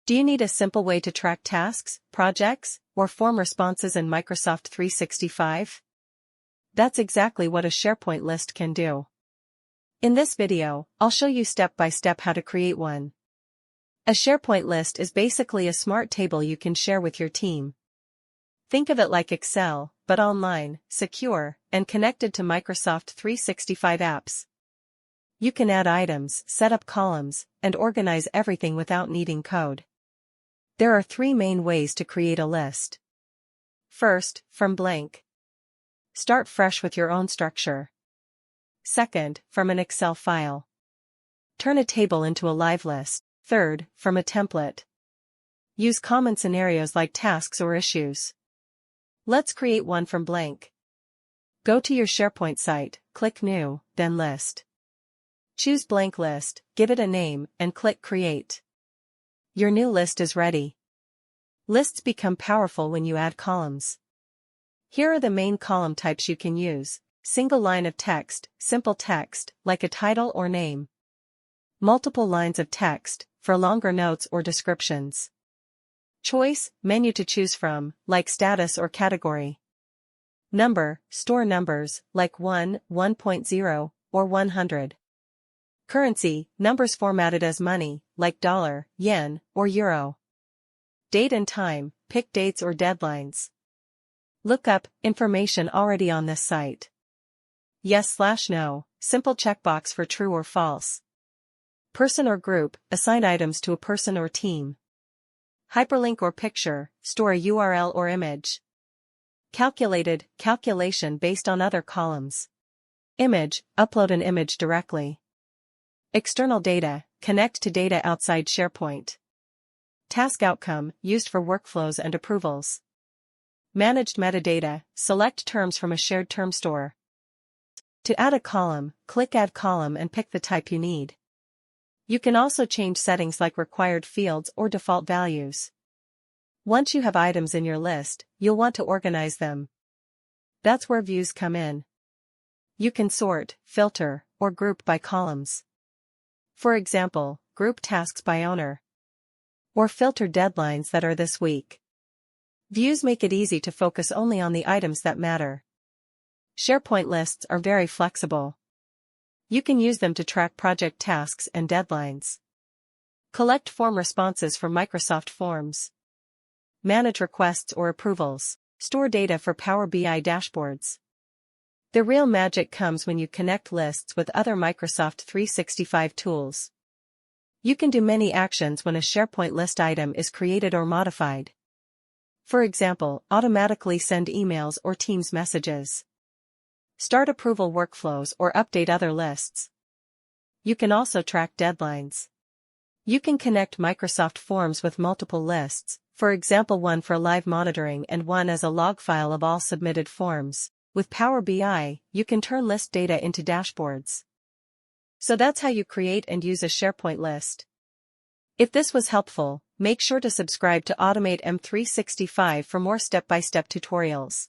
Do you need a simple way to track tasks, projects, or form responses in Microsoft 365? That's exactly what a SharePoint list can do. In this video, I'll show you step by step how to create one. A SharePoint list is basically a smart table you can share with your team. Think of it like Excel, but online, secure, and connected to Microsoft 365 apps. You can add items, set up columns, and organize everything without needing code. There are three main ways to create a list. First, from blank. Start fresh with your own structure. Second, from an Excel file. Turn a table into a live list. Third, from a template. Use common scenarios like tasks or issues. Let's create one from blank. Go to your SharePoint site, click New, then List. Choose Blank List, give it a name, and click Create. Your new list is ready. Lists become powerful when you add columns. Here are the main column types you can use: single line of text, simple text, like a title or name. Multiple lines of text, for longer notes or descriptions. Choice, menu to choose from, like status or category. Number, store numbers, like 1, 1.0, or 100. Currency, numbers formatted as money, like dollar, yen, or euro. Date and time, pick dates or deadlines. Lookup, information already on this site. Yes/no, simple checkbox for true or false. Person or group, assign items to a person or team. Hyperlink or picture, store a URL or image. Calculated, calculation based on other columns. Image, upload an image directly. External data, connect to data outside SharePoint. Task outcome, used for workflows and approvals. Managed metadata, select terms from a shared term store. To add a column, click Add Column and pick the type you need. You can also change settings like required fields or default values. Once you have items in your list, you'll want to organize them. That's where views come in. You can sort, filter, or group by columns. For example, group tasks by owner. Or filter deadlines that are this week. Views make it easy to focus only on the items that matter. SharePoint lists are very flexible. You can use them to track project tasks and deadlines. Collect form responses from Microsoft Forms. Manage requests or approvals. Store data for Power BI dashboards. The real magic comes when you connect lists with other Microsoft 365 tools. You can do many actions when a SharePoint list item is created or modified. For example, automatically send emails or Teams messages. Start approval workflows or update other lists. You can also track deadlines. You can connect Microsoft Forms with multiple lists, for example one for live monitoring and one as a log file of all submitted forms. With Power BI, you can turn list data into dashboards. So that's how you create and use a SharePoint list. If this was helpful, make sure to subscribe to Automate M365 for more step-by-step tutorials.